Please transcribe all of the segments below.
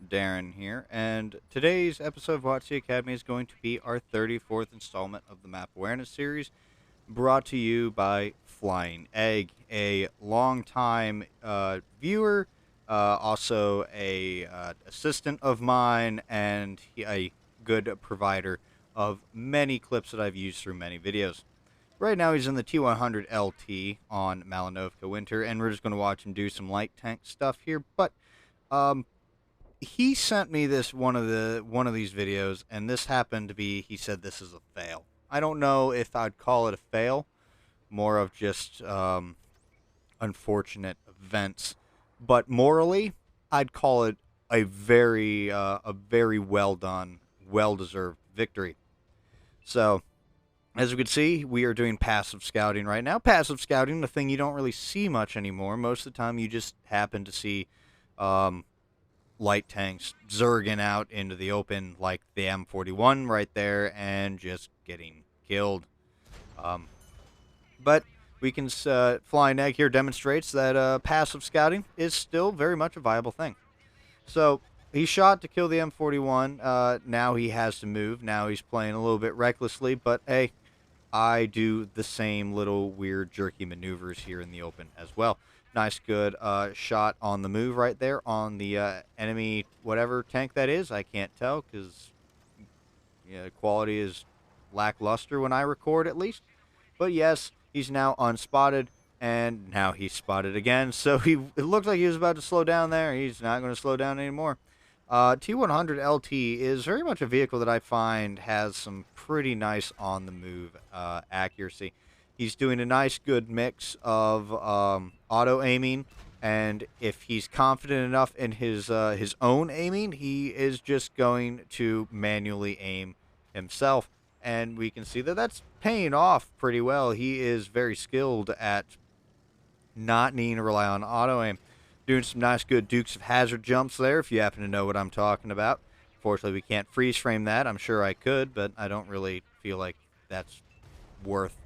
Darren here, and today's episode of WoTC Academy is going to be our 34th installment of the Map Awareness series, brought to you by FlyinEgg, a longtime viewer, also a assistant of mine, and a good provider of many clips that I've used through many videos. Right now he's in the T100 LT on Malinovka Winter, and we're just going to watch him do some light tank stuff here, but um, he sent me this one of these videos, and this happened to be, he said this is a fail. I don't know if I'd call it a fail, more of just unfortunate events, but morally I'd call it a very well done, well deserved victory. So as you can see, we are doing passive scouting right now. Passive scouting, the thing you don't really see much anymore. Most of the time you just happen to see light tanks zerging out into the open like the M41 right there and just getting killed. But we can, FlyinEgg here demonstrates that passive scouting is still very much a viable thing. So he shot to kill the M41. Now he has to move. Now he's playing a little bit recklessly, but hey, I do the same little weird jerky maneuvers here in the open as well. Nice good shot on the move right there on the enemy whatever tank that is. I can't tell because quality is lackluster when I record at least. But yes, he's now unspotted, and now he's spotted again. So it looked like he was about to slow down there. He's not going to slow down anymore. T100 LT is very much a vehicle that I find has some pretty nice on-the-move accuracy. He's doing a nice, good mix of auto-aiming, and if he's confident enough in his own aiming, he is just going to manually aim himself. And we can see that that's paying off pretty well. He is very skilled at not needing to rely on auto-aim. Doing some nice good Dukes of Hazzard jumps there, if you happen to know what I'm talking about. Fortunately, we can't freeze frame that. I'm sure I could, but I don't really feel like that's worth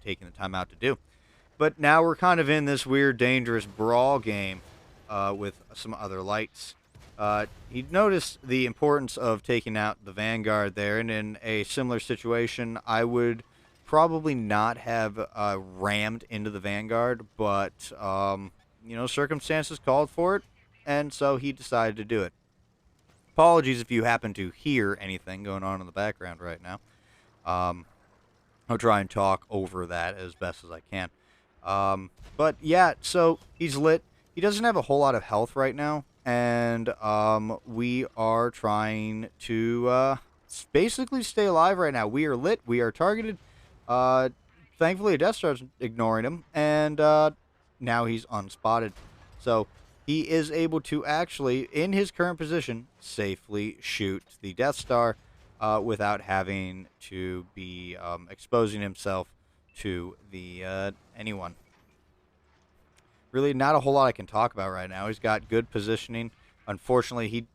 taking the time out to do. But now we're kind of in this weird, dangerous brawl game with some other lights. He noticed the importance of taking out the Vanguard there, and in a similar situation, I would probably not have rammed into the Vanguard, but circumstances called for it, and so he decided to do it. Apologies if you happen to hear anything going on in the background right now. I'll try and talk over that as best as I can. But yeah, so he's lit. He doesn't have a whole lot of health right now, and we are trying to basically stay alive right now. We are lit. We are targeted. Thankfully, a Death Star's ignoring him, and now he's unspotted. So he is able to actually, in his current position, safely shoot the Death Star without having to be exposing himself to the anyone. Really not a whole lot I can talk about right now. He's got good positioning. Unfortunately, he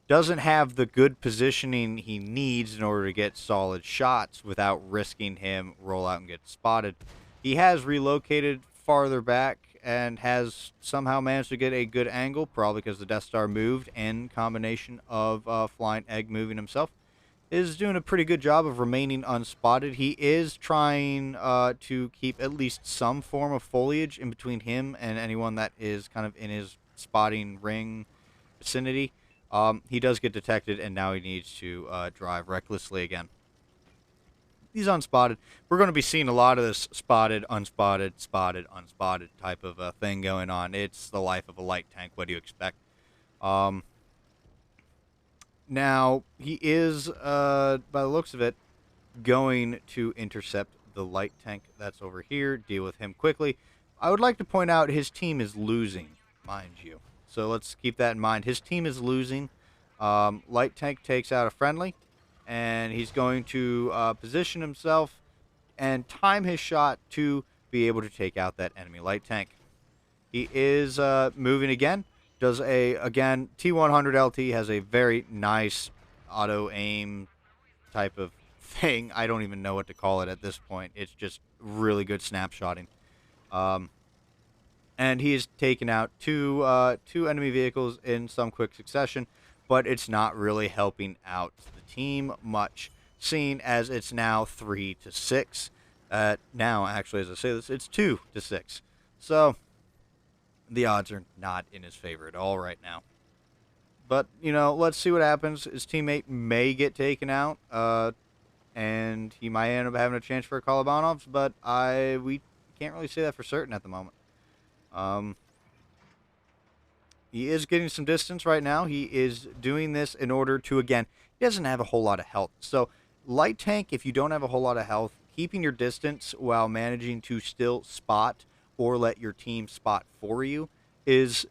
doesn't have the good positioning he needs in order to get solid shots without risking him roll out and get spotted. He has relocated farther back and has somehow managed to get a good angle, probably because the Death Star moved in combination of FlyinEgg moving himself. Is doing a pretty good job of remaining unspotted. He is trying to keep at least some form of foliage in between him and anyone that is kind of in his spotting ring vicinity. He does get detected, and now he needs to drive recklessly again. He's unspotted. We're going to be seeing a lot of this spotted, unspotted, spotted, unspotted type of thing going on. It's the life of a light tank. What do you expect? Now, he is, by the looks of it, going to intercept the light tank that's over here, deal with him quickly. I would like to point out his team is losing, mind you. So let's keep that in mind. His team is losing. Light tank takes out a friendly, and he's going to position himself and time his shot to be able to take out that enemy light tank. He is moving again. Does again, T100 LT has a very nice auto-aim type of thing. I don't even know what to call it at this point. It's just really good snapshotting. And he has taken out two enemy vehicles in some quick succession. but it's not really helping out the team much, seeing as it's now 3-6. Now, actually, as I say this, it's 2-6. So the odds are not in his favor at all right now. But, let's see what happens. His teammate may get taken out, and he might end up having a chance for a Kolobanovs, but we can't really say that for certain at the moment. He is getting some distance right now. He is doing this in order to, again, he doesn't have a whole lot of health. So, light tank, if you don't have a whole lot of health, keeping your distance while managing to still spot or let your team spot for you is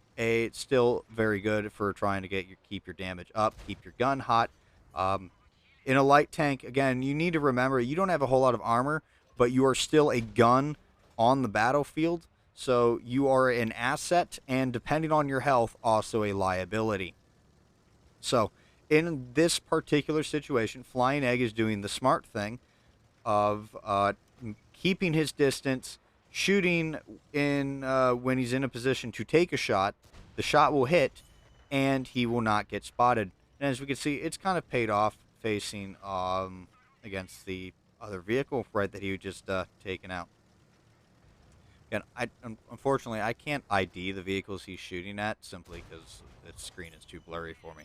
still very good for trying to keep your damage up, keep your gun hot. In a light tank, again, you need to remember you don't have a whole lot of armor, but you are still a gun on the battlefield. So you are an asset, and depending on your health, also a liability. So in this particular situation, FlyinEgg is doing the smart thing of keeping his distance, shooting in when he's in a position to take a shot. The shot will hit, and he will not get spotted. And as we can see, it's kind of paid off facing against the other vehicle, right, that he had just taken out. And unfortunately, I can't ID the vehicles he's shooting at simply because the screen is too blurry for me.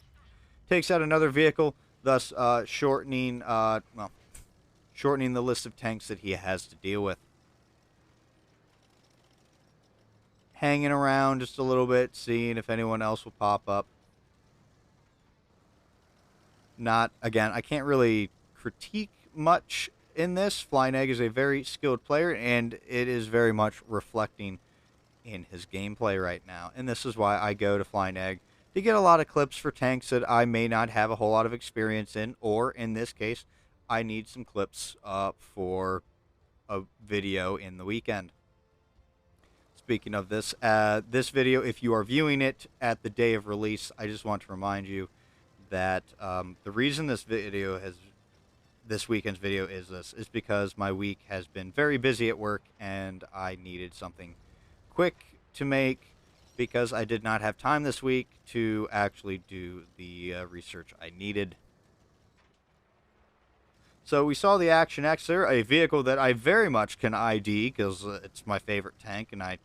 Takes out another vehicle, thus shortening the list of tanks that he has to deal with. Hanging around just a little bit, seeing if anyone else will pop up. Again, I can't really critique much in this. FlyinEgg is a very skilled player, and it is very much reflecting in his gameplay right now. And this is why I go to FlyinEgg to get a lot of clips for tanks that I may not have a whole lot of experience in, or in this case, I need some clips for a video in the weekend. Speaking of this, this video, if you are viewing it at the day of release, I just want to remind you that the reason this weekend's video is because my week has been very busy at work, and I needed something quick to make because I did not have time this week to actually do the research I needed. So we saw the Action X there, a vehicle that I very much can ID because it's my favorite tank, and I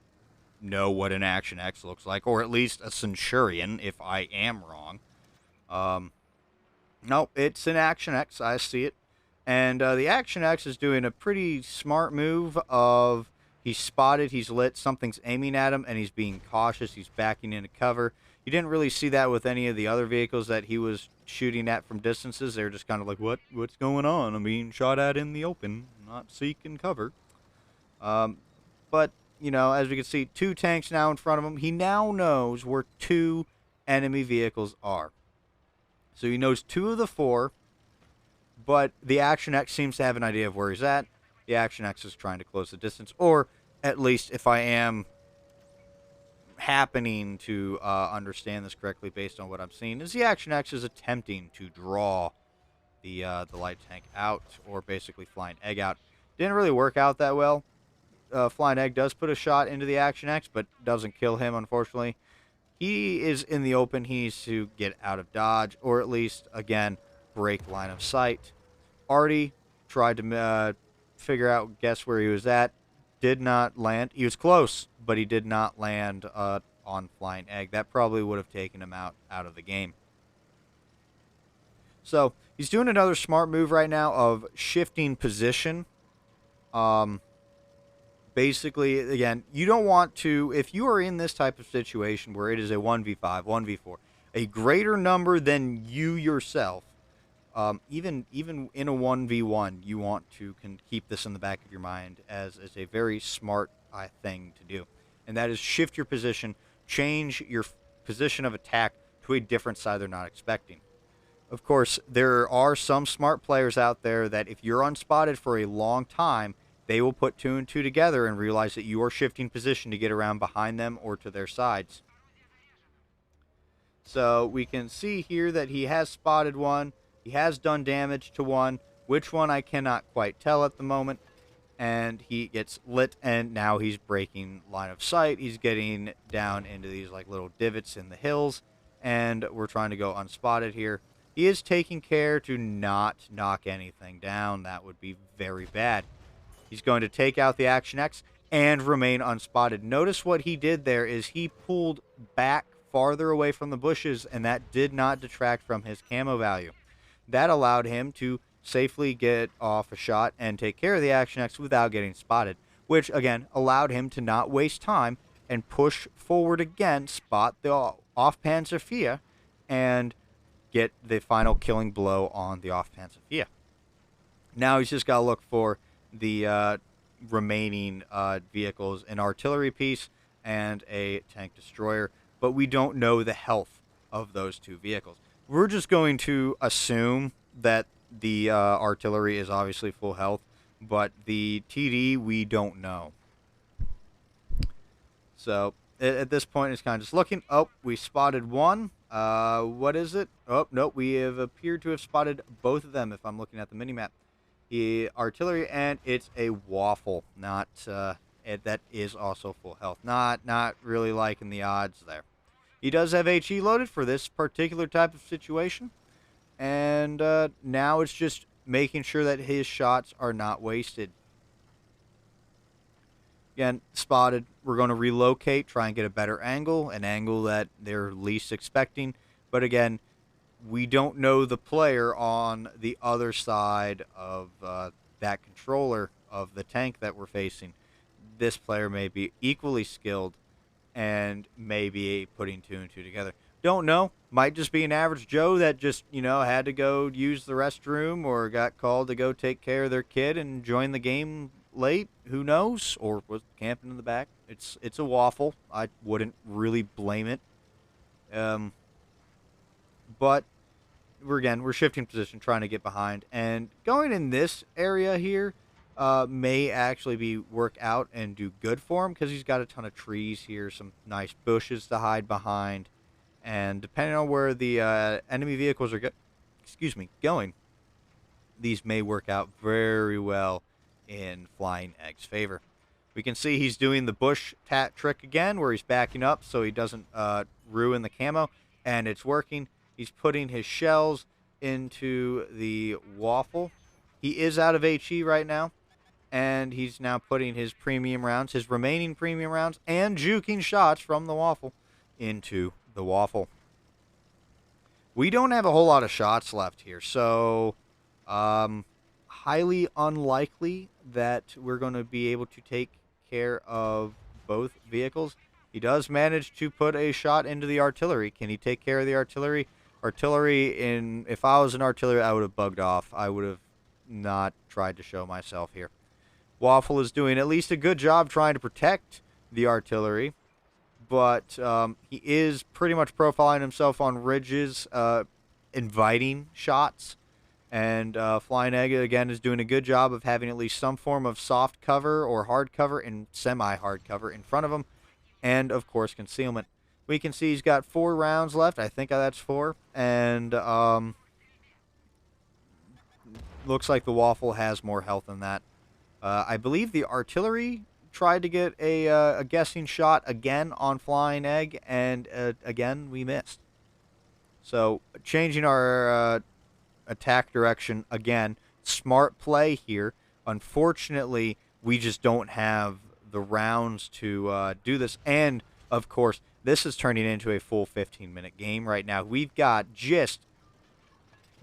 know what an Action X looks like, or at least a Centurion if I am wrong. No, it's an Action X. I see it. And the Action X is doing a pretty smart move of he's spotted, he's lit, something's aiming at him, and he's being cautious. He's backing into cover. You didn't really see that with any of the other vehicles that he was shooting at from distances. They're just kind of like, what's going on? I'm being shot at in the open, not seeking cover. But, as we can see, 2 tanks now in front of him. He now knows where 2 enemy vehicles are. So he knows 2 of the 4, but the Action X seems to have an idea of where he's at. The Action X is trying to close the distance, or at least if I am happening to understand this correctly based on what I'm seeing, is the Action X is attempting to draw the light tank out, or basically FlyinEgg out. Didn't really work out that well. FlyinEgg does put a shot into the Action X, but doesn't kill him, unfortunately. He is in the open. He needs to get out of dodge, or at least, again, break line of sight. Artie tried to figure out, guess where he was at. Did not land. He was close, but he did not land on FlyinEgg. That probably would have taken him out of the game. So he's doing another smart move right now of shifting position. Basically, again, you don't want to, if you are in this type of situation where it is a 1v5, 1v4, a greater number than you yourself, even in a 1v1, you want to keep this in the back of your mind as a very smart thing to do. And that is shift your position, change your position of attack to a different side they're not expecting. Of course, there are some smart players out there that if you're unspotted for a long time, they will put 2 and 2 together and realize that you are shifting position to get around behind them or to their sides. So we can see here that he has spotted one. He has done damage to one. Which one I cannot quite tell at the moment. And he gets lit, and now he's breaking line of sight. He's getting down into these like little divots in the hills, and we're trying to go unspotted here. He is taking care to not knock anything down. That would be very bad. He's going to take out the Action X and remain unspotted. Notice what he did there is he pulled back farther away from the bushes, and that did not detract from his camo value. That allowed him to safely get off a shot and take care of the Action X without getting spotted, which, again, allowed him to not waste time and push forward again, spot the off-pan Sophia, and get the final killing blow on the off-pan Sophia. Now he's just got to look for the remaining vehicles, an artillery piece and a tank destroyer, but we don't know the health of those two vehicles. We're just going to assume that the artillery is obviously full health, but the TD we don't know. So at this point, it's kind of just looking. Oh, we spotted one. What is it? Oh, no, we have appeared to have spotted both of them if I'm looking at the minimap. The artillery, and it's a waffle. Not that is also full health. Not really liking the odds there. He does have HE loaded for this particular type of situation, and now it's just making sure that his shots are not wasted. Again, spotted. We're going to relocate, try and get a better angle, an angle that they're least expecting. But again, we don't know the player on the other side of that controller of the tank that we're facing. This player may be equally skilled and may be putting two and two together. Don't know. Might just be an average Joe that just, had to go use the restroom or got called to go take care of their kid and join the game late. Who knows? Or was camping in the back. It's a waffle. I wouldn't really blame it. But we're shifting position, trying to get behind, and going in this area here may actually work out and do good for him because he's got a ton of trees here, some nice bushes to hide behind, and depending on where the enemy vehicles are going, these may work out very well in FlyinEgg's favor. We can see he's doing the bush tat trick again, where he's backing up so he doesn't ruin the camo, and it's working. He's putting his shells into the waffle. He is out of HE right now, and he's now putting his premium rounds, his remaining premium rounds, and juking shots from the waffle into the waffle. We don't have a whole lot of shots left here, so highly unlikely that we're going to be able to take care of both vehicles. He does manage to put a shot into the artillery. Can he take care of the artillery? If I was an artillery, I would have bugged off. I would have not tried to show myself here. Waffle is doing at least a good job trying to protect the artillery, but he is pretty much profiling himself on ridges, inviting shots. And FlyinEgg, again, is doing a good job of having at least some form of soft cover or hard cover and semi-hard cover in front of him. And, of course, concealment. We can see he's got 4 rounds left. I think that's 4. And looks like the waffle has more health than that. I believe the artillery tried to get a guessing shot again on FlyinEgg, and again, we missed. So, changing our attack direction again. Smart play here. Unfortunately, we just don't have the rounds to do this. And, of course, this is turning into a full 15-minute game right now. We've got just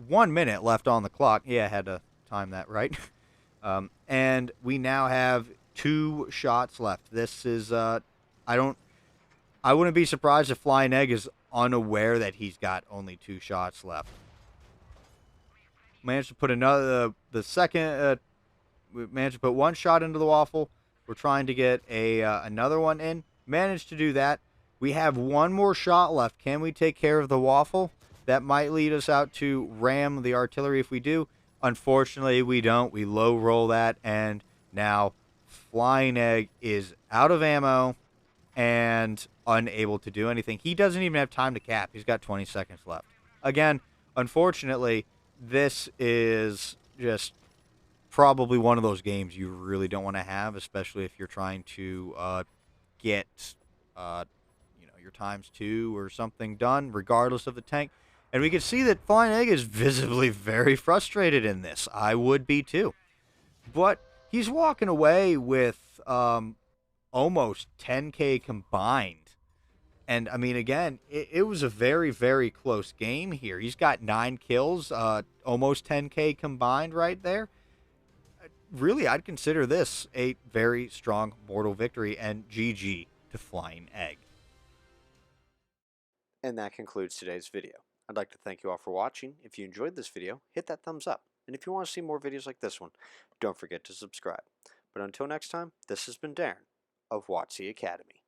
1 minute left on the clock. Yeah, I had to time that right. And we now have 2 shots left. This is, I wouldn't be surprised if FlyinEgg is unaware that he's got only 2 shots left. Managed to put we managed to put 1 shot into the waffle. We're trying to get another one in. Managed to do that. We have 1 more shot left. Can we take care of the waffle? That might lead us out to ram the artillery if we do. Unfortunately, we don't. We low roll that, and now FlyinEgg is out of ammo and unable to do anything. He doesn't even have time to cap. He's got 20 seconds left. Again, unfortunately, this is just probably one of those games you really don't want to have, especially if you're trying to get your ×2 or something done, regardless of the tank. And we can see that FlyinEgg is visibly very frustrated in this. I would be too. But he's walking away with almost 10K combined. And, I mean, again, it was a very, very close game here. He's got 9 kills, almost 10K combined right there. Really, I'd consider this a very strong mortal victory, and GG to FlyinEgg. And that concludes today's video. I'd like to thank you all for watching. If you enjoyed this video, hit that thumbs up. And if you want to see more videos like this one, don't forget to subscribe. But until next time, this has been Darren of WoTC Academy.